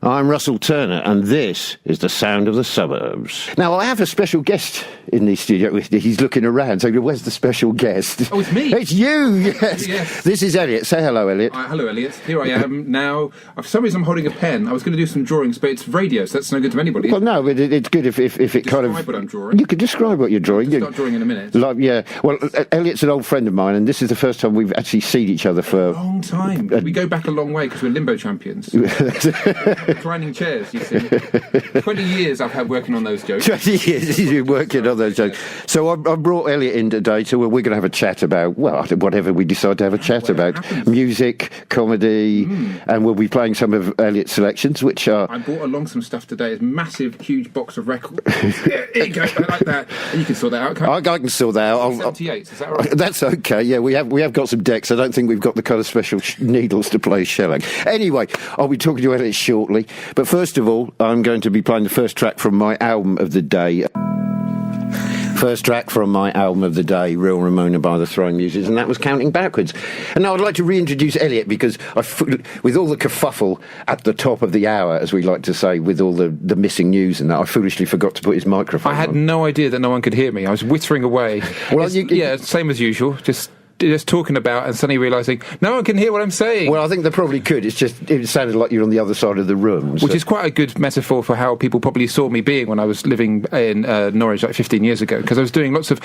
I'm Russell Turner, and this is the sound of the suburbs. Now, I have a special guest in the studio. He's looking around, so where's the special guest? Oh, it's me. It's you, yes. Yes. This is Elliot. Say hello, Elliot. Hello, Elliot. Here I am now. For some reason, I'm holding a pen. I was going to do some drawings, but it's radio, so that's no good to anybody. Well, no, but it's good if it kind of... Describe what I'm drawing. You can describe what you're drawing. I'll start drawing in a minute. Like, yeah. Well, Elliot's an old friend of mine, and this is the first time we've actually seen each other for... A long time. We go back a long way because we're limbo champions. Reclining chairs, you see. 20 years I've had working on those jokes. 20 years he's been working on those jokes. So I brought Elliot in today, so we're going to have a chat about, well, whatever we decide to have a chat about. Music, comedy, and we'll be playing some of Elliot's selections, which are... I brought along some stuff today. It's a massive, huge box of records. Here you go, like that. And you can sort that out, can't you? I can sort that out. 78, is that right? That's okay, yeah. We have got some decks. I don't think we've got the kind of special needles to play shelling. Anyway, I'll be talking to Elliot shortly. But first of all, I'm going to be playing the first track from my album of the day. First track from my album of the day, Real Ramona by the Throwing Muses, and that was Counting Backwards. And now I'd like to reintroduce Elliot, because with all the kerfuffle at the top of the hour, as we like to say, with all the missing news and that, I foolishly forgot to put his microphone on. I had no idea that no one could hear me. I was whittering away. Well, yeah, same as usual, just talking about and suddenly realising no one can hear what I'm saying. Well, I think they probably could. It sounded like you're on the other side of the room. Which is quite a good metaphor for how people probably saw me being when I was living in Norwich like 15 years ago, because I was doing lots of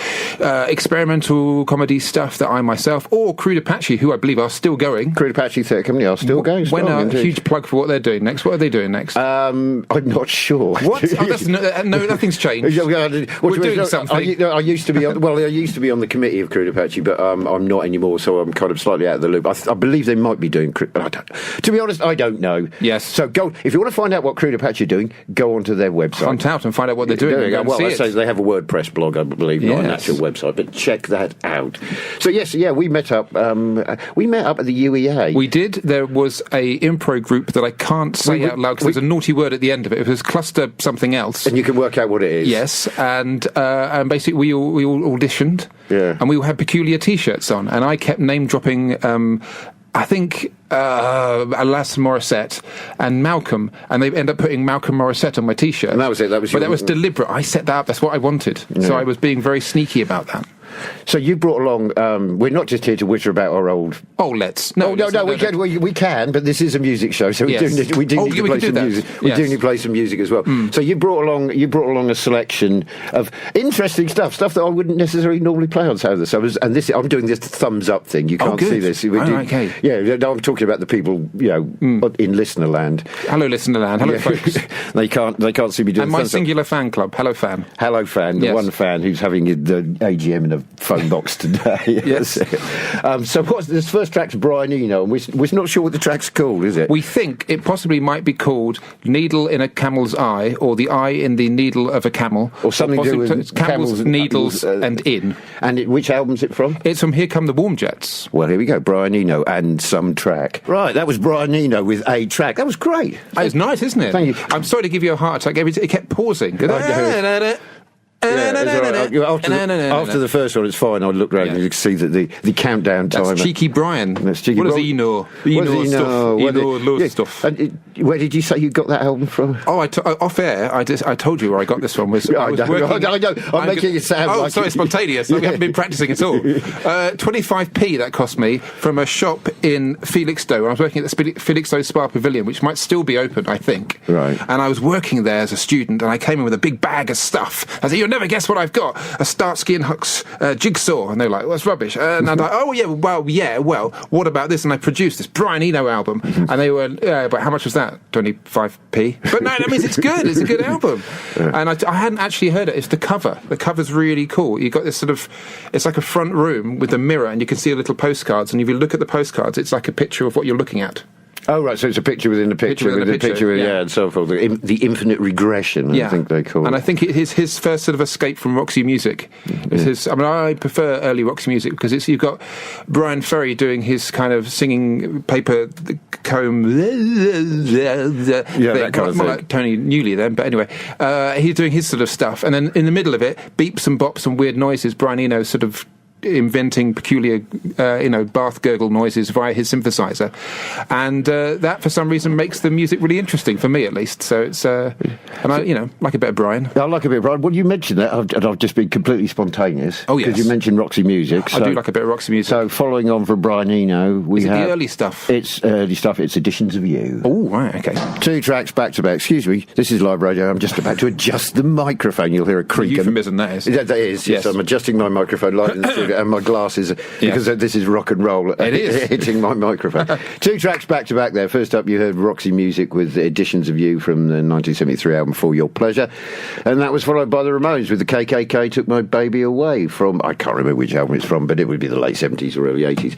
experimental comedy stuff that I myself, or Crude Apache, who I believe are still going. Crude Apache Theatre Company are still going. When a huge plug for what they're doing next. What are they doing next? I'm not sure. What? No, nothing's changed. We're doing something. I used to be on the committee of Crude Apache, but I'm not anymore, so I'm kind of slightly out of the loop. I believe they might be doing... To be honest, I don't know. Yes. So go, if you want to find out what Crude Apache are doing, go onto their website. Hunt out and find out what they're doing. Well, I say they have a WordPress blog, I believe, not an actual website, but check that out. So yes, we met up. We met up at the UEA. We did. There was a impro group that I can't say out loud because there's a naughty word at the end of it. It was cluster something else, and you can work out what it is. Yes, and basically we all auditioned. Yeah. And we all had peculiar T-shirts on, and I kept name-dropping, I think, Alanis Morissette and Malcolm, and they ended up putting Malcolm Morissette on my T-shirt. And that was it. That was deliberate. I set that up. That's what I wanted. Yeah. So I was being very sneaky about that. So you brought along... we're not just here to witter about our old... Oh, let's... No, we can, but this is a music show, so we do need to play some music. We do need to play some music as well. So you brought along a selection of interesting stuff that I wouldn't necessarily normally play on Sound of the Suburbs, and I'm doing this thumbs up thing. You can't see this. Okay. Yeah, I'm talking about the people, in listener land. Hello, listener land. Hello, folks. They can't see me doing. And my singular fan club. Hello, fan. Hello, fan. The one fan who's having the AGM in a phone box today. Yes. So what's this first track's Brian Eno, and we're not sure what the track's called, is it? We think it possibly might be called Needle in a Camel's Eye, or The Eye in the Needle of a Camel, or something to do with camels, needles, and in. And which album's it from? It's from Here Come the Warm Jets. Well, here we go. Brian Eno and some track. Right, that was Brian Eno with a track. That was great. That was nice, isn't it? Thank you. I'm sorry to give you a heart attack. It kept pausing. After the first one, it's fine. I looked round and you could see that the countdown timer. That's cheeky Brian. That's cheeky. What does he know? He knows stuff. And where did you say you got that album from? Oh, off air, I told you where I got this from. I know. I'm making it sound like... Oh, sorry, spontaneous. We haven't been practising at all. 25p that cost me from a shop in Felixstowe. I was working at the Felixstowe Spa Pavilion, which might still be open, I think. Right. And I was working there as a student, and I came in with a big bag of stuff. I said, you'll never guess what I've got. A Starsky and Hutch jigsaw. And they were like, what's rubbish? And I'm like, oh, well, what about this? And I produced this Brian Eno album. And they were, but how much was that? 25p? But no, that means it's good. It's a good album. And I hadn't actually heard it. It's the cover. The cover's really cool. You've got this sort of, it's like a front room with a mirror, and you can see little postcards. And if you look at the postcards, it's like a picture of what you're looking at. Oh, right, so it's a picture within a picture, and so forth. The infinite regression, I think they call it. And I think it is his first sort of escape from Roxy Music. I prefer early Roxy Music because you've got Brian Ferry doing his kind of singing paper comb that kind of thing. Like Tony Newley then, but anyway, he's doing his sort of stuff. And then in the middle of it, beeps and bops and weird noises, Brian Eno sort of inventing peculiar, bath gurgle noises via his synthesizer, and that for some reason makes the music really interesting for me, at least. So it's and I like a bit of Brian. I like a bit of Brian. Well, you mentioned that, and I've just been completely spontaneous. Oh yes, because you mentioned Roxy Music. I do like a bit of Roxy Music. So following on from Brian Eno, we have the early stuff. It's early stuff. It's Editions of You. Oh right, okay. 2 tracks back to back. Excuse me. This is live radio. I'm just about to adjust the microphone. You'll hear a creak. Euphemism that is. That is. Yes. I'm adjusting my microphone light in the studio, and my glasses because this is rock and roll. It is hitting my microphone. 2 tracks back to back there. First up, you heard Roxy Music with Editions of You from the 1973 album For Your Pleasure, and that was followed by the Ramones with the KKK Took My Baby Away from, I can't remember which album it's from, but it would be the late 70s or early 80s.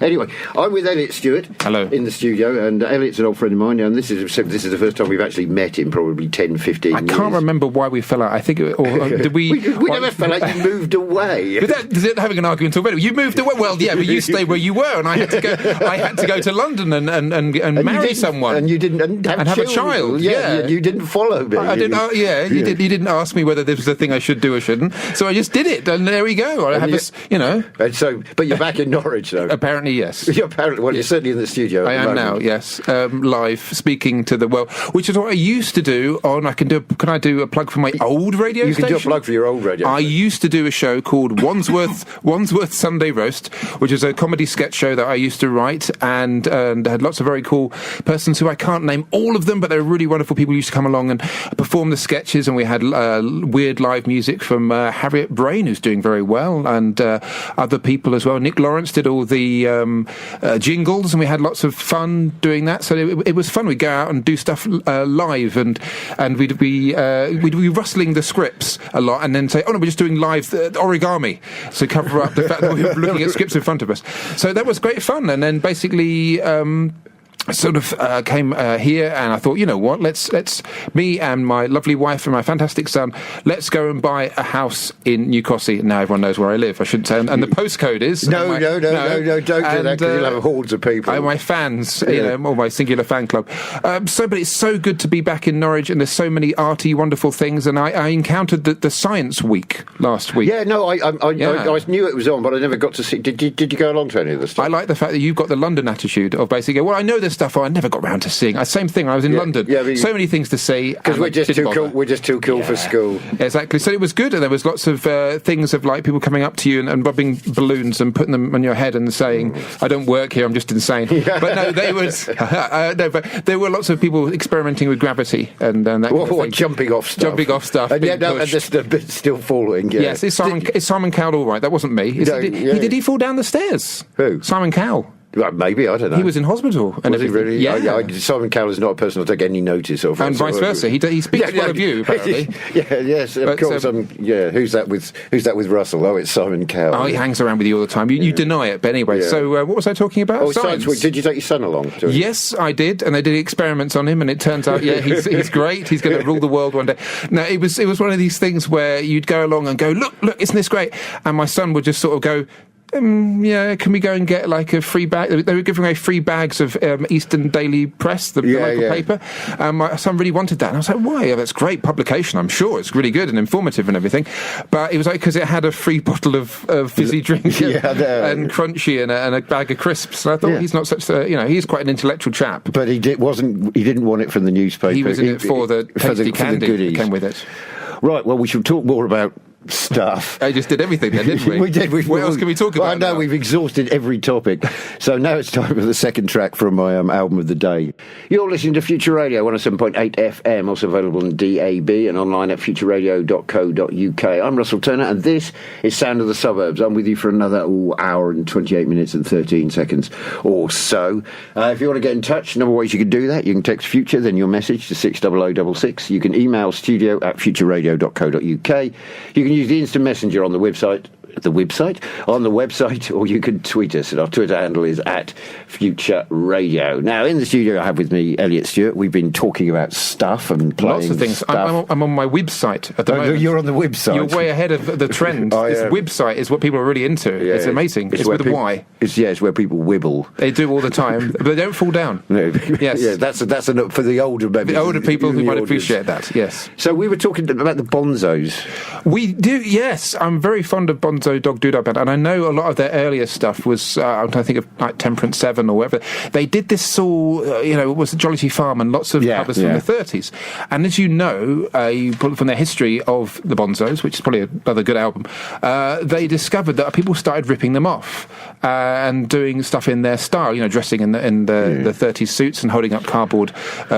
Anyway, I'm with Elliot Stewart. Hello. In the studio, and Elliot's an old friend of mine, and this is the first time we've actually met in probably 10, 15 years. I can't remember why we fell out. I think, did we... we never fell out. You moved away. Is it having an argument already? You moved away. Well, yeah, but you stayed where you were, and I had to go to London and marry someone, and you didn't have a child. Yeah, you didn't follow me. I didn't. You didn't ask me whether this was a thing I should do or shouldn't. So I just did it, and there we go. I have this, And so, but you're back in Norwich, though. Apparently, yes. You're certainly in the studio. I am now. Yes, live speaking to the world, which is what I used to do. Can I do a plug for my old radio station? You can do a plug for your old radio. I used to do a show called Wandsworth Sunday Roast, which is a comedy sketch show that I used to write, and had lots of very cool persons who I can't name all of them, but they were really wonderful people who used to come along and perform the sketches, and we had weird live music from Harriet Brain, who's doing very well, and other people as well. Nick Lawrence did all the jingles, and we had lots of fun doing that. So it was fun. We'd go out and do stuff live, and we'd be rustling the scripts a lot, and then say, oh no, we're just doing live origami, so cover up the fact that we were looking at scripts in front of us. So that was great fun, and then basically sort of came here, and I thought, you know what, let's me and my lovely wife and my fantastic son, let's go and buy a house in Newcastle. Now everyone knows where I live, I shouldn't say, and the postcode is no, don't do that, because you'll have hordes of people. My fans, or my singular fan club. But it's so good to be back in Norwich, and there's so many arty, wonderful things, and I encountered the Science Week last week. Yeah, no, I knew it was on, but I never got to see. Did you go along to any of this stuff? I like the fact that you've got the London attitude of basically, well, I know this stuff I never got round to seeing. Same thing, I was in London. Yeah, so many things to see. Because we're just too cool. We're just too cool for school. Exactly. So it was good, and there was lots of things of like people coming up to you and rubbing balloons and putting them on your head and saying, I don't work here, I'm just insane. But no, but there were lots of people experimenting with gravity and that kind of thing. Jumping off stuff. And and still falling. Yeah. Yes, is Simon Cowell all right? That wasn't me. Did he fall down the stairs? Who? Simon Cowell. Well, maybe, I don't know. He was in hospital. Was he really? Yeah. Simon Cowell is not a person I'll take any notice of. And vice versa. He speaks well of you, apparently. Yes, of course. Who's that with Russell? Oh, it's Simon Cowell. Oh, he hangs around with you all the time. You deny it, but anyway. Yeah. So what was I talking about? Oh, Science Week. Did you take your son along to it? Yes, I did, and they did experiments on him, and it turns out, he's great. He's going to rule the world one day. Now, it was one of these things where you'd go along and go, look, isn't this great? And my son would just sort of go, can we go and get like a free bag? They were giving away free bags of Eastern Daily Press, the local paper. My son really wanted that, and I was like, why? Oh, that's great publication, I'm sure. It's really good and informative and everything. But it was like because it had a free bottle of fizzy drink and crunchy and a bag of crisps. And I thought he's not such he's quite an intellectual chap. But he didn't want it from the newspaper. He was in it for the tasty candy that came with it. Right, well, we should talk more about stuff. I just did everything then, didn't we? We did. What else can we talk about? No, we've exhausted every topic. So now it's time for the second track from my album of the day. You're listening to Future Radio 107.8 FM, also available on DAB and online at futureradio.co.uk. I'm Russell Turner, and this is Sound of the Suburbs. I'm with you for another hour and 28 minutes and 13 seconds or so. If you want to get in touch, number of ways you can do that. You can text Future, then your message to 60066. You can email studio@futureradio.co.uk. You can use the instant messenger on the website, or you can tweet us, and our Twitter handle is @Future Radio. Now, in the studio, I have with me Elliot Stewart. We've been talking about stuff and playing lots of things. Stuff. I'm on my website at the moment. You're on the website. You're way ahead of the trend. This website is what people are really into. Yeah, it's amazing. It's with a Y. It's where people wibble. They do all the time, but they don't fall down. No. Yes. Yeah, that's enough for the older members. The older people who might appreciate that. Yes. So we were talking about the bonzos. We do. Yes, I'm very fond of bonzos. Bonzo Dog Doodah Band, and I know a lot of their earlier stuff was, I'm trying to think of like Temperance 7 or whatever. They did this all, it was the Jollity Farm and lots of covers from the 30s. And as you know, from their history of the Bonzos, which is probably another good album, they discovered that people started ripping them off and doing stuff in their style, dressing in the 30s suits and holding up cardboard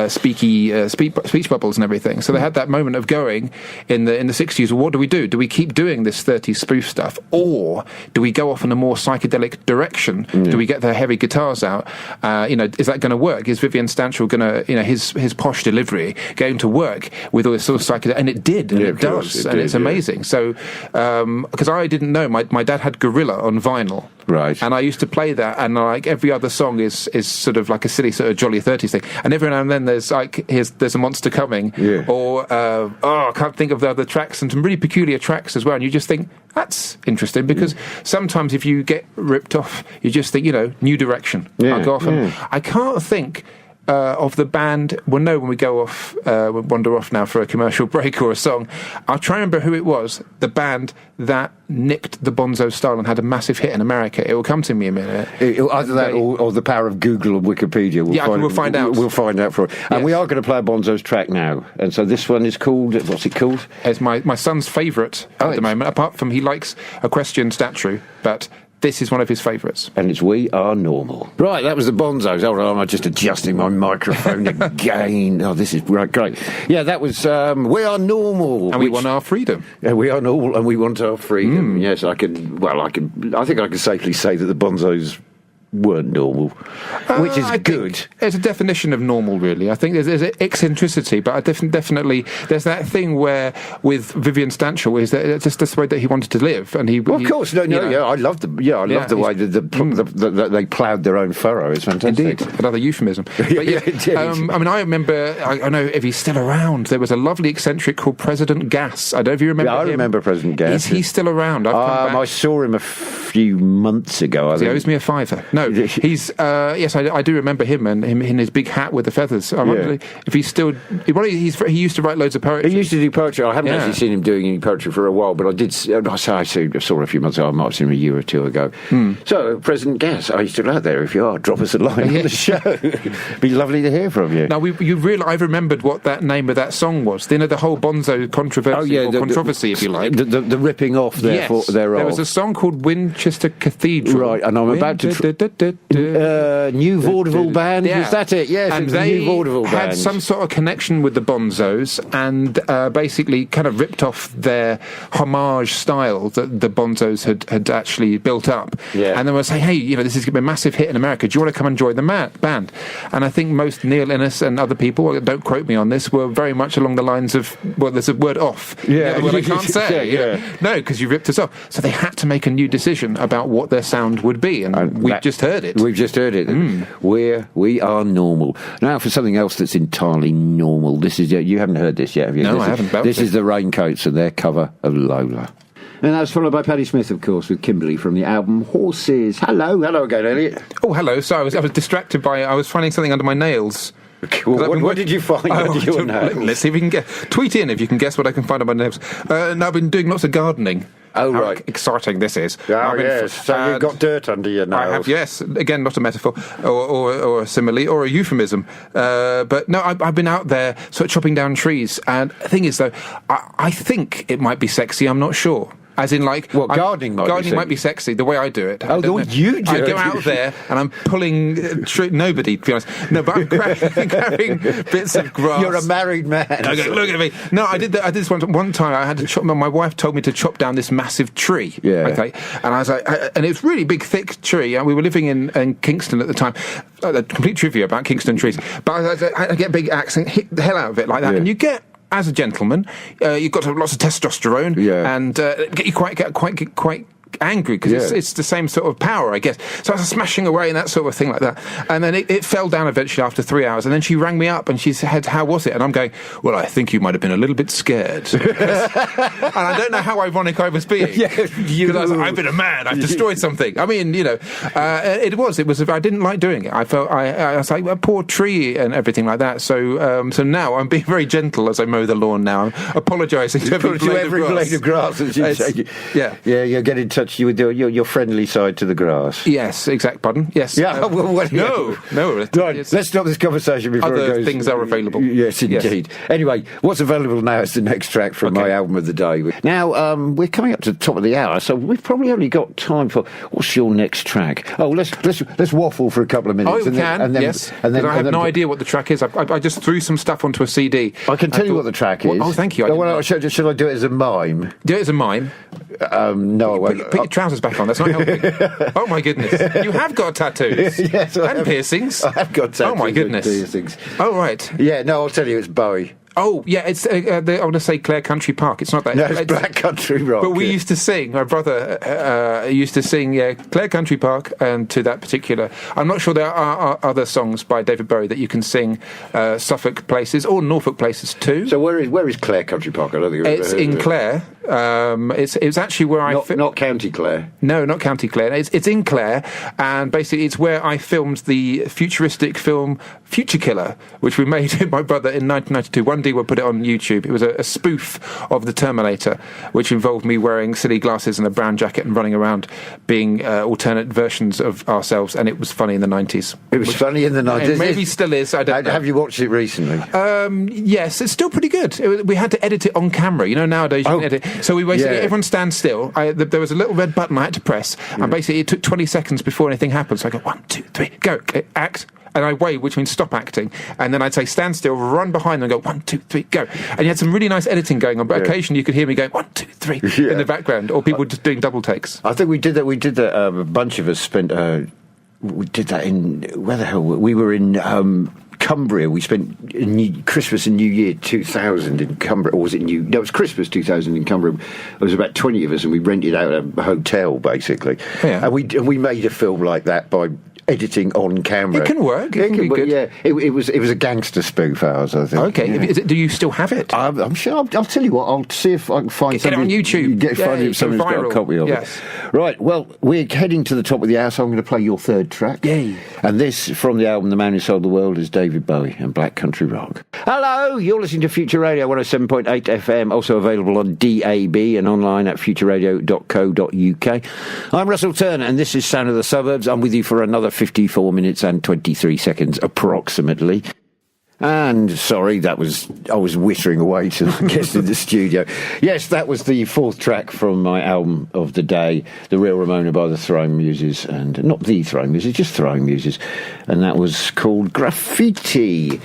speech bubbles and everything. So they had that moment of going in the 60s, well, what do we do? Do we keep doing this 30s spoof stuff, or do we go off in a more psychedelic direction? Do we get the heavy guitars out? Is that going to work? Is Vivian Stanchel going to, his posh delivery going to work with all this sort of psychedelic? And it did, and it does, and it's amazing. So, because I didn't know, my dad had Gorilla on vinyl. Right. And I used to play that, and like every other song is sort of like a silly sort of jolly 30s thing. And every now and then there's a monster coming, or I can't think of the other tracks, and some really peculiar tracks as well. And you just think, that's interesting, because sometimes if you get ripped off, you just think, new direction. I'll go off. And I can't think of the band. Well, no, when we go off, we'll wander off now for a commercial break or a song. I'll try and remember who it was, the band that nicked the Bonzo style and had a massive hit in America. It will come to me in a minute. Either that or the power of Google and Wikipedia. We'll find out. We'll find out for it. And we are going to play a Bonzo's track now. And so this one is called, what's it called? It's my son's favourite at the moment, apart from he likes Equestrian Statue, but this is one of his favourites. And it's We Are Normal. Right, that was the Bonzos. Hold on, I'm just adjusting my microphone again. Oh, this is great. Yeah, that was We Are Normal. And we want our freedom. Yeah, we are normal and we want our freedom. Yes, I think I can safely say that the Bonzos weren't normal, which is good. It's a definition of normal, really. I think there's an eccentricity, but I definitely there's that thing where with Vivian Stanchel is that it's just the way that he wanted to live, and he. Well, of course, I love the way that they ploughed their own furrow. It's fantastic. Indeed, another euphemism. But I remember. I don't know if he's still around. There was a lovely eccentric called President Gas. I don't know if you remember. Yeah, I remember President Gas. Is he still around? I saw him a few months ago. He owes me a fiver. No, he's yes, I do remember him and him in his big hat with the feathers. I wonder if he's still. He used to write loads of poetry. He used to do poetry. I haven't actually seen him doing any poetry for a while, but I did. I saw him a few months ago. I might have seen him a year or two ago. So, President Gas, are you still out there? If you are, drop us a line on the show. Be lovely to hear from you. Now, I've remembered what that name of that song was. The whole Bonzo controversy, controversy, if you like. The ripping off thereof. There was a song called Winchester Cathedral. Right, and I'm about to... New Vaudeville Band, was that it? Yes, and it was the New Vaudeville Band. Had some sort of connection with the Bonzos and basically kind of ripped off their homage style that the Bonzos had actually built up. Yeah. And then were saying, hey, this is going to be a massive hit in America. Do you want to come and join the band? And I think most Neil Innes and other people, don't quote me on this, were very much along the lines of, well, there's a word off. Yeah. Well, I can't say. No, because you ripped us off. So they had to make a new decision about what their sound would be. And we've just heard it. We've just heard it. We are normal. Now for something else that's entirely normal. This is you haven't heard this yet, have you? No, I haven't. This is the Raincoats and their cover of Lola. And that was followed by Patti Smith, of course, with Kimberly from the album Horses. Hello again, Elliot. Oh, hello. So I was distracted by I was finding something under my nails. What did you find under your nails? Let's see if we can guess. Tweet in if you can guess what I can find under my nails. And I've been doing lots of gardening. Oh, right. How exciting this is. Oh, yes. So you've got dirt under your nails. I have, yes. Again, not a metaphor or a simile or a euphemism. But no, I've been out there sort of chopping down trees. And the thing is, though, I think it might be sexy. I'm not sure. As in, like... What, gardening might be sexy, the way I do it. Oh, the way you do it? I go out there and I'm pulling... nobody, to be honest. No, but I'm grabbing bits of grass. You're a married man. Okay, look at me. No, I did this one time. I had to chop... My wife told me to chop down this massive tree. Yeah. Okay. And I was like... and it's really big, thick tree. And we were living in Kingston at the time. Complete trivia about Kingston trees. But I get a big axe and hit the hell out of it like that. Yeah. And you get... As a gentleman, you've got to have lots of testosterone and get you quite angry because it's the same sort of power, I guess. So I was smashing away and that sort of thing like that. And then it fell down eventually after 3 hours. And then she rang me up and she said, how was it? And I'm going, well, I think you might have been a little bit scared. And I don't know how ironic I was being. Because I was like, I've been a man. I've destroyed something. I mean, it was. I didn't like doing it. I felt, I was like, a poor tree and everything like that. So now I'm being very gentle as I mow the lawn now. I'm apologising to every blade of grass. That you take. Yeah, you're getting touched you with your friendly side to the grass? Yes, exact. Pardon. Yes. Yeah. No. Right, let's stop this conversation before it Other goes. things are available. Yes, indeed. Yes. Anyway, what's available now is the next track from my album of the day. Now, we're coming up to the top of the hour, so we've probably only got time for what's your next track? Oh, let's waffle for a couple of minutes. Oh, we can. Yes. And I have no idea what the track is. I just threw some stuff onto a CD. I can tell you what the track is. Oh, thank you. Should I do it as a mime? Do it as a mime. No, I won't. Put your trousers back on. That's not helping. Oh my goodness! You have got tattoos. Yes, and piercings. I have got tattoos. Oh my goodness! And piercings. Oh right. Yeah. No, I'll tell you, it's Bowie. Oh yeah, it's I want to say Clare Country Park. It's not that. No, it's Black Country Rock. But we used to sing. My brother used to sing Clare Country Park, and to that particular. I'm not sure there are other songs by David Bowie that you can sing Suffolk places or Norfolk places too. So where is Clare Country Park? I don't think it's in Clare. It's actually where not County Clare. No, not County Clare. It's in Clare, and basically it's where I filmed the futuristic film Future Killer, which we made with my brother in 1992. One day we'll put it on YouTube. It was a spoof of the Terminator, which involved me wearing silly glasses and a brown jacket and running around being alternate versions of ourselves, and it was funny in the 90s. It was funny in the 90s. Maybe still is. I don't know. Have you watched it recently? Yes, it's still pretty good. We had to edit it on camera. Nowadays you can edit. So we basically, everyone stands still. There was a little red button I had to press, and basically it took 20 seconds before anything happened. So I go, 1, 2, 3, go, act. And I wave, which means stop acting. And then I'd say stand still, run behind them and go, 1, 2, 3, go. And you had some really nice editing going on, but occasionally you could hear me going, 1, 2, 3 in the background, or people just doing double takes. I think we did that. A bunch of us spent. We did that in where the hell we were in. Cumbria. We spent Christmas and New Year 2000 in Cumbria, or was it No, it was Christmas 2000 in Cumbria. There was about 20 of us, and we rented out a hotel basically. Yeah. And we made a film like that by editing on camera. It can work. It can be good. Yeah, it was a gangster spoof ours, I think. Okay. Yeah. Do you still have it? I'm sure. I'll tell you what. I'll see if I can find somebody. Get it on YouTube. Find if somebody's got a copy of it. Right. Well, we're heading to the top of the hour, so I'm going to play your third track. Yay. And this, from the album The Man Who Sold the World, is David Bowie and Black Country Rock. Hello, you're listening to Future Radio 107.8 FM, also available on DAB and online at futureradio.co.uk. I'm Russell Turner, and this is Sound of the Suburbs. I'm with you for another 54 minutes and 23 seconds, approximately. And, sorry, I was whittering away to the guest in the studio. Yes, that was the fourth track from my album of the day, The Real Ramona by the Throwing Muses, and not the Throwing Muses, just Throwing Muses, and that was called Graffiti.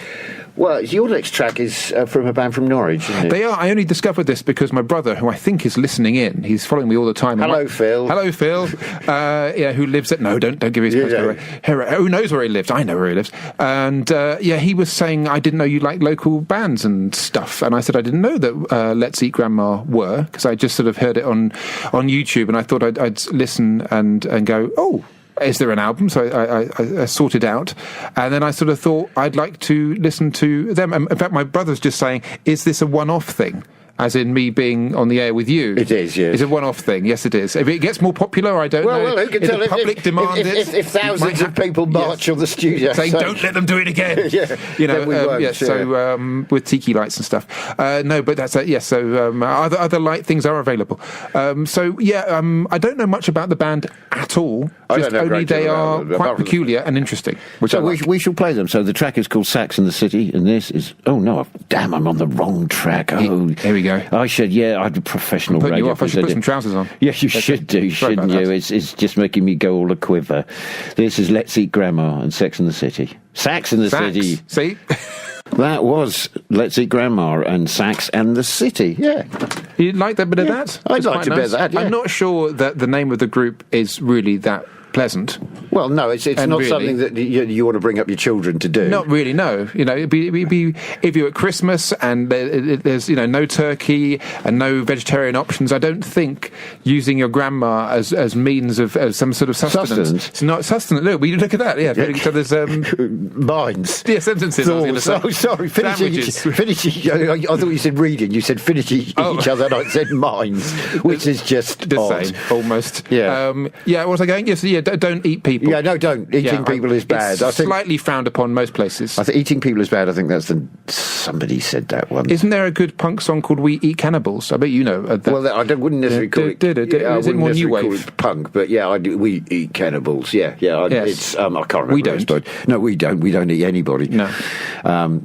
Well, your next track is from a band from Norwich, isn't it? They are. I only discovered this because my brother, who I think is listening in, he's following me all the time. Hello, Phil. Hello, Phil. Who lives at... No, don't give his postcode away. Who knows where he lives? I know where he lives. And, he was saying, I didn't know you liked local bands and stuff. And I said I didn't know that Let's Eat Grandma were, because I just sort of heard it on YouTube, and I thought I'd listen and go, oh, is there an album? So I sorted out, and then I sort of thought I'd like to listen to them. In fact, my brother's just saying, is this a one-off thing? As in me being on the air with you. It is, yes. It's a one-off thing. Yes, it is. If it gets more popular, I don't know. Well, who can tell? The public demand it. If thousands of people march on the studio saying, don't let them do it again. Then we won't. So with tiki lights and stuff. No, but that's yes. So other light things are available. I don't know much about the band at all. Just only they are quite peculiar and interesting. So we shall play them. So the track is called Sax in the City, and this is. Oh no! Damn, I'm on the wrong track. Oh, here we go. I should, I'm a professional radio. You off. I should put some trousers on. Yes, you should do, shouldn't you? It's just making me go all a quiver. This is Let's Eat Grandma and Sex in the City. Sax in the City. See? That was Let's Eat Grandma and Sax and the City. Yeah. You like that bit of that? I'd like a bit of that, yeah. I'm not sure that the name of the group is really that pleasant. Well, no, it's not really something that you want to bring up your children to do. Not really, no. It'd be if you're at Christmas and there's no turkey and no vegetarian options. I don't think using your grandma as means of some sort of sustenance. It's not sustenance. Look at that. Yeah. So there's minds. Yeah, sentences. Sorry. Finishing. I thought you said reading. You said finishing each other, and I said minds, which is just the odd. same, almost. Yeah. What was I going? Yes. Yeah. don't eat people. Yeah, no, don't. Eating people is bad. It's slightly frowned upon most places. I think eating people is bad. I think somebody said that once. Isn't there a good punk song called "We Eat Cannibals"? I bet you know. Well, I wouldn't necessarily call it. Is it more new wave? Punk, but yeah, we eat cannibals. Yeah. Yes. It's I can't remember. We don't. No, we don't. We don't eat anybody. No,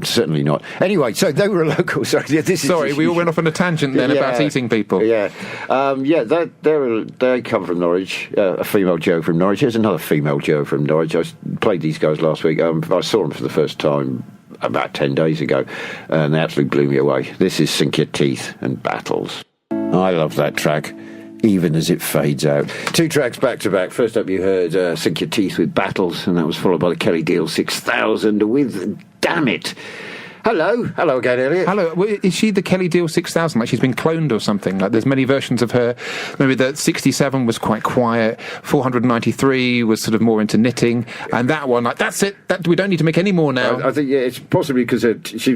certainly not. Anyway, so they were a local. Sorry, we all went off on a tangent then about eating people. Yeah, they come from Norwich. A female Joe from Norwich. Here's another female Joe from Norwich. I played these guys last week. I saw them for the first time about 10 days ago, and they absolutely blew me away. This is Sink Your Teeth and Battles. I love that track, even as it fades out. 2 tracks back to back. First up, you heard Sink Your Teeth with Battles, and that was followed by the Kelly Deal 6000 with Damn It. Hello again, Elliot. Hello. Is she the Kelly Deal 6000? Like she's been cloned or something? Like there's many versions of her. Maybe the 67 was quite quiet. 493 was sort of more into knitting, and that one, like that's it. That we don't need to make any more now. I think it's possibly because she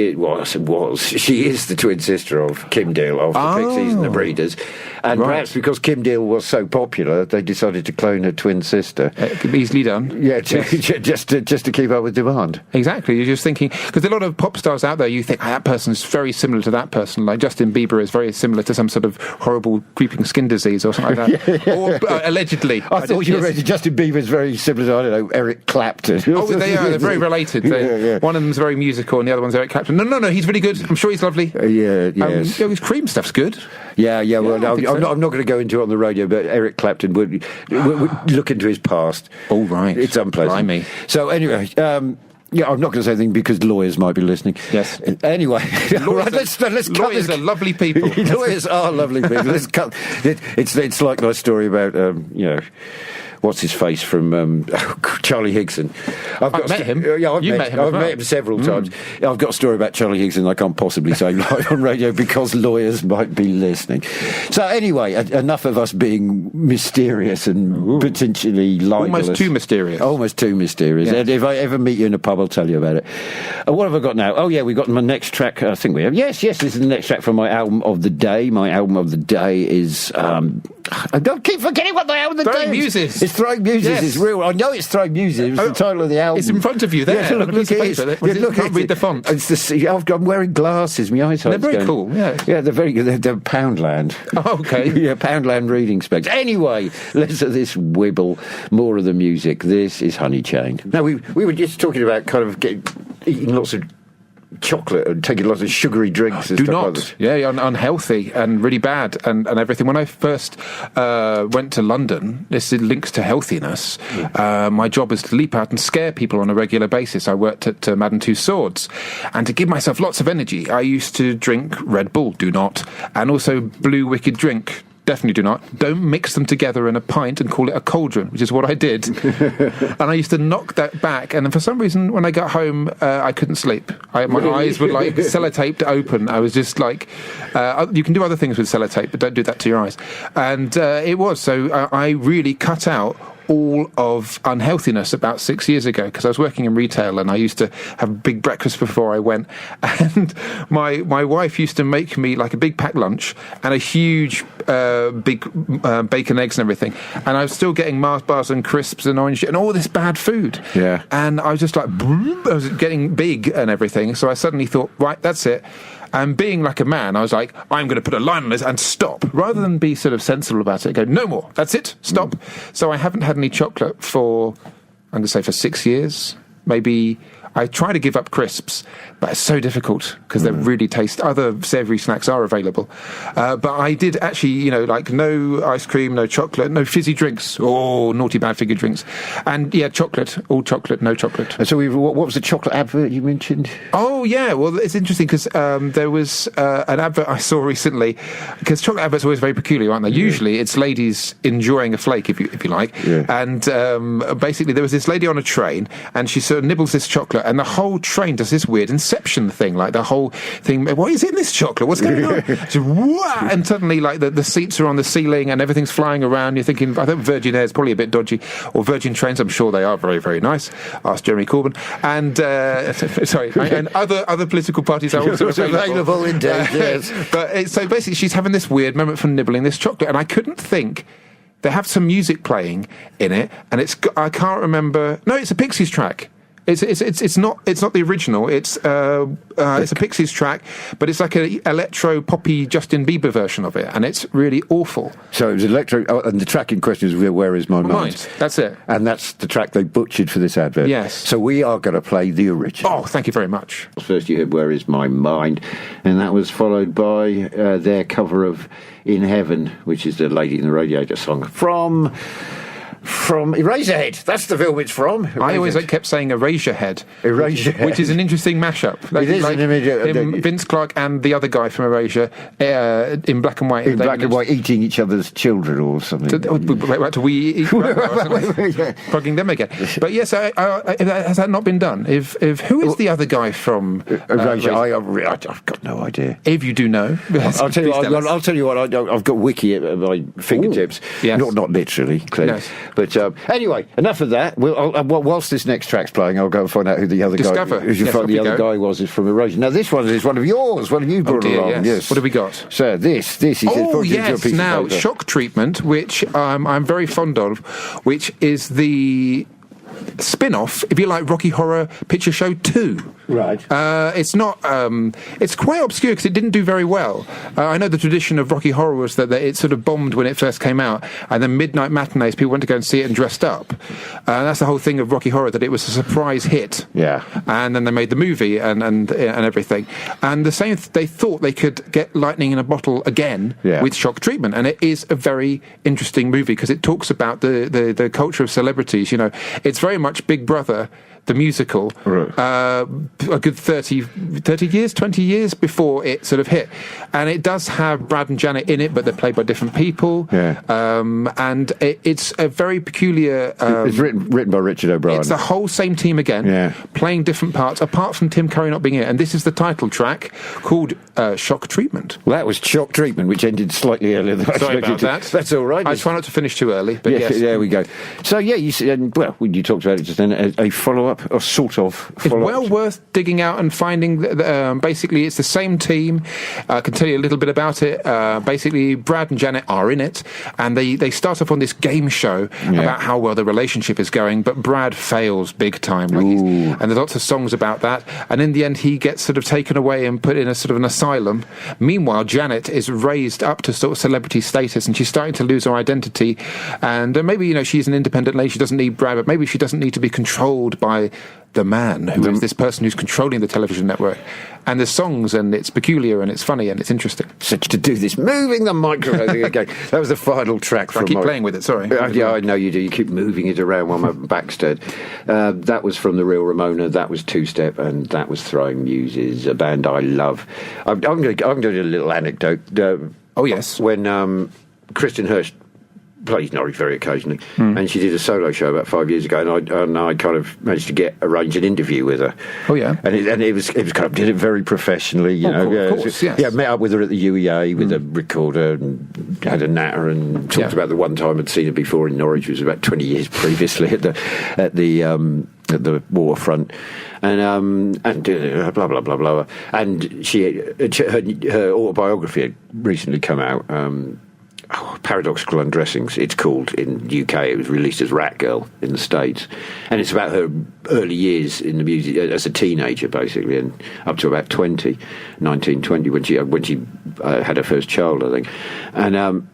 is the twin sister of Kim Deal of the Pixies and the Breeders, and perhaps because Kim Deal was so popular, they decided to clone her twin sister. Easily done. Yeah, just to keep up with demand. Exactly. You're just thinking because a lot of pop stars out there, you think that person is very similar to that person. Like Justin Bieber is very similar to some sort of horrible creeping skin disease or something like that. Or allegedly. I thought you were Justin Bieber is very similar to, I don't know, Eric Clapton. Oh, they are. They're very related. One of them's very musical and the other one's Eric Clapton. No, he's really good. I'm sure he's lovely. Yes. His cream stuff's good. Yeah. Well, I'm not going to go into it on the radio, but Eric Clapton would look into his past. Oh, right. It's unpleasant. Blimey. So anyway, I'm not going to say anything because lawyers might be listening. Yes. Anyway, let's cut this. Lawyers are lovely people. Lawyers are lovely people. Let's cut. It's like my story about what's his face from Charlie Higson. I've met him. Yeah, I've met him several times. I've got a story about Charlie Higson I can't possibly say live on radio because lawyers might be listening. So anyway, enough of us being mysterious and potentially libelous. Almost too mysterious. Yes. If I ever meet you in a pub, I'll tell you about it. What have I got now? Oh yeah, we got my next track. I think we have. Yes, this is the next track from my album of the day. My album of the day is. I don't keep forgetting what the album of the day is. Muses. It's Throwing Muses. Yes. It's real. I know it's Throwing Muses. It's the title of the album. It's in front of you there. Yeah, look at it. Read the font. I'm wearing glasses. My eyesight's They're very cool. Yeah, they're very good. They're Poundland. Oh, okay. Yeah, Poundland reading specs. Anyway, let's at this wibble. More of the music. This is Honey Chain. Now we were just talking about kind of eating lots of chocolate and taking lots of sugary drinks and Do stuff not. like that. Yeah, unhealthy and really bad and everything. When I first went to London, this links to healthiness. My job was to leap out and scare people on a regular basis. I worked at Madame Tussauds, and to give myself lots of energy, I used to drink Red Bull, do not, and also Blue Wicked Drink. Definitely do not. Don't mix them together in a pint and call it a cauldron, which is what I did. And I used to knock that back. And for some reason, when I got home, I couldn't sleep. My eyes were like sellotaped open. I was just like, you can do other things with sellotape, but don't do that to your eyes. And it was. So I really cut out all of unhealthiness about 6 years ago because I was working in retail and I used to have a big breakfast before I went, and my wife used to make me like a big packed lunch and a huge big bacon, eggs and everything, and I was still getting Mars bars and crisps and orange and all this bad food. Yeah. And I was just like, I was getting big and everything, so I suddenly thought, right, that's it. And being like a man, I was like, I'm going to put a line on this and stop. Rather than be sort of sensible about it, go, no more, that's it, stop. So I haven't had any chocolate for, I'm going to say for 6 years. Maybe I try to give up crisps, but it's so difficult because they really taste. Other savoury snacks are available. But I did actually, like no ice cream, no chocolate, no fizzy drinks. Oh, naughty bad figure drinks. And yeah, chocolate, all chocolate, no chocolate. And so what was the chocolate advert you mentioned? Oh, yeah. Well, it's interesting because there was an advert I saw recently, because chocolate adverts are always very peculiar, aren't they? Yeah. Usually it's ladies enjoying a flake, if you like. Yeah. And basically there was this lady on a train and she sort of nibbles this chocolate and the whole train does this weird Inception thing, like the whole thing, what is in this chocolate? What's going on? So, and suddenly like the seats are on the ceiling and everything's flying around. You're thinking, I think Virgin Air is probably a bit dodgy, or Virgin Trains, I'm sure they are very, very nice. Ask Jeremy Corbyn. And, and other political parties are also available indeed, yes. But so basically she's having this weird moment for nibbling this chocolate, and I couldn't think they have some music playing in it, and I can't remember. No, it's a Pixies track. It's not the original. It's a Pixies track, but it's like an electro poppy Justin Bieber version of it, and it's really awful. So it was electro, and the track in question is "Where Is My Mind?" That's it, and that's the track they butchered for this advert. Yes. So we are going to play the original. Oh, thank you very much. First, you heard "Where Is My Mind," and that was followed by their cover of "In Heaven," which is the Lady in the Radiator song from Eraserhead. That's the film it's from. I always kept saying Eraserhead, which is an interesting mashup. It is an image. Vince Clarke and the other guy from Erasure in black and white. In black and white, eating each other's children or something. Back to We Eat plugging them again. But yes, has that not been done? If who is the other guy from Erasure? I've got no idea. If you do know, I'll tell you what. I've got Wiki at my fingertips. Ooh, yes. Not literally, clearly. Yes. But anyway, enough of that. Whilst this next track's playing, I'll go and find out who the other guy was. Is from Erasure. Now, this one is one of yours. One of you brought along. Yes. What have we got? So this is. Oh yes. Now, Shock Treatment, which I'm very fond of, which is the spin-off, if you like, Rocky Horror Picture Show 2. Right. It's not. It's quite obscure because it didn't do very well. I know the tradition of Rocky Horror was that it sort of bombed when it first came out, and then midnight matinees, people went to go and see it and dressed up. That's the whole thing of Rocky Horror, that it was a surprise hit. Yeah. And then they made the movie and everything. And the same, they thought they could get lightning in a bottle again with Shock Treatment, and it is a very interesting movie because it talks about the culture of celebrities. You know, it's very much Big Brother, the musical, a good 30 years, 20 years before it sort of hit. And it does have Brad and Janet in it, but they're played by different people. Yeah. And it's a very peculiar... it's written by Richard O'Brien. It's the whole same team again, playing different parts, apart from Tim Curry not being in it. And this is the title track called Shock Treatment. Well, that was Shock Treatment, which ended slightly earlier than I expected. Sorry about that. That's all right. I try not to finish too early, but yes. There we go. So, you talked about it just then, a follow-up, or sort of follow-up. It's well worth digging out and finding. Basically, it's the same team. I can tell you a little bit about it. Basically, Brad and Janet are in it, and they start off on this game show about how well the relationship is going, but Brad fails big time. And there's lots of songs about that. And in the end, he gets sort of taken away and put in a sort of an asylum. Meanwhile, Janet is raised up to sort of celebrity status, and she's starting to lose her identity. And maybe, she's an independent lady. She doesn't need Brad, but maybe she doesn't need to be controlled by the man who is this person who's controlling the television network. And there's songs, and it's peculiar, and it's funny, and it's interesting. Such to do this, moving the microphone again. That was the final track from... I keep playing with it, sorry. I know you do. You keep moving it around while my back's dead. That was from The Real Ramona, that was Two Step, and that was Throwing Muses, a band I love. I'm going to do a little anecdote. Oh, yes. When Kristen Hirsch plays Norwich very occasionally, and she did a solo show about 5 years ago, and I kind of managed to arrange an interview with her. Oh yeah, and it was kind of did it very professionally, Of course, yes. Met up with her at the UEA with a recorder and had a natter and talked about the one time I'd seen her before in Norwich, which was about 20 years previously at the waterfront. And blah blah blah blah, and her autobiography had recently come out. Paradoxical Undressings, it's called in the UK. It was released as Rat Girl in the States, and it's about her early years in the music as a teenager, basically, and up to about 19, 20, when she had her first child, I think. And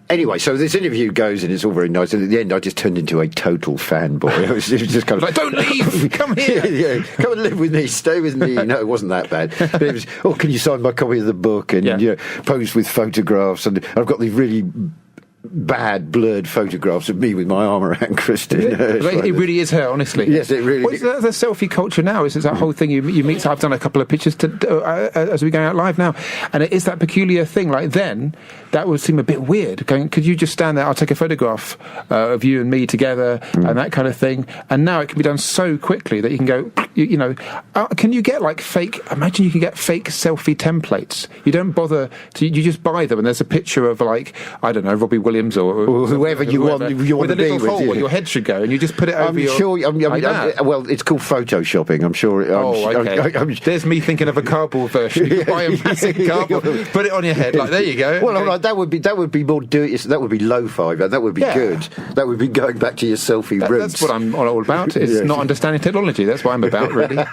anyway, so this interview goes, and it's all very nice. And at the end, I just turned into a total fanboy. It was just kind of like, don't leave, come here, come and live with me, stay with me. No, it wasn't that bad. But it was, can you sign my copy of the book? And pose with photographs. And I've got these really bad blurred photographs of me with my arm around Kristen. It really is her, honestly. Yes, it really is. The selfie culture now is that whole thing you meet. I've done a couple of pictures as we're going out live now, and it is that peculiar thing. Like then, that would seem a bit weird. Could you just stand there? I'll take a photograph of you and me together, and that kind of thing. And now it can be done so quickly that you can go. Can you get like fake? Imagine you can get fake selfie templates. You don't bother. You just buy them, and there's a picture of like, I don't know, Robbie Williams Williams or whoever you want to be with a little with, hole yeah. where your head should go, and you just put it over I'm your... sure. like that. Well, it's called photoshopping. I'm sure. Okay. There's me thinking of a cardboard version. You buy a massive cardboard, put it on your head. Like, there you go. Well, Okay. all right, that would be more that would be lo-fi. That would be good. That would be going back to your selfie roots. That's what I'm all about. It's Yes. not understanding technology. That's what I'm about, really.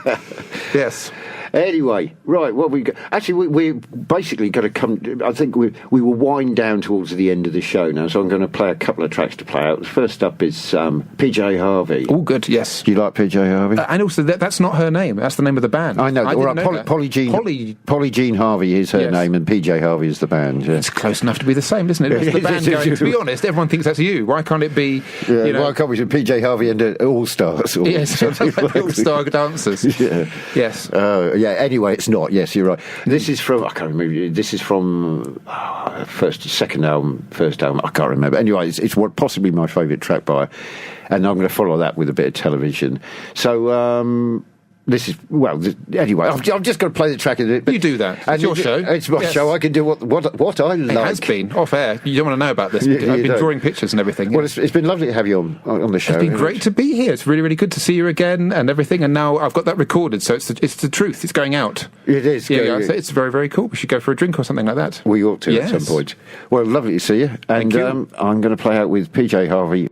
Yes. Anyway, right, what we got? Actually, we're basically going to come. I think we will wind down towards the end of the show now, so I'm going to play a couple of tracks to play out. First up is PJ Harvey. All good, yes. Do you like PJ Harvey? And also, that's not her name. That's the name of the band. I know. All right, didn't know that. Polly Jean Harvey is her Yes. name, and PJ Harvey is the band. Yeah. It's close enough to be the same, isn't it? It's the band going, to be honest, everyone thinks that's you. Why can't it be, Why can't we do PJ Harvey and All Stars? Yes, like all-star dancers. Yeah. Yes. Anyway, it's not. Yes, you're right. This is from. I can't remember. This is from first album. I can't remember. Anyway, it's possibly my favourite track by her, and I'm going to follow that with a bit of television. So. This is anyway. I'm just going to play the track in it. You do that. It's your show. It's my show. I can do what I like. It has been off air. You don't want to know about this. You I've been don't. drawing pictures and everything. Well, it's been lovely to have you on the show. It's been great to be here. It's really, really good to see you again and everything. And now I've got that recorded, so it's the truth. It's going out. It is. Yeah, so it's very, very cool. We should go for a drink or something like that. We ought to Yes. at some point. Well, lovely to see you. And Thank you. I'm going to play out with PJ Harvey.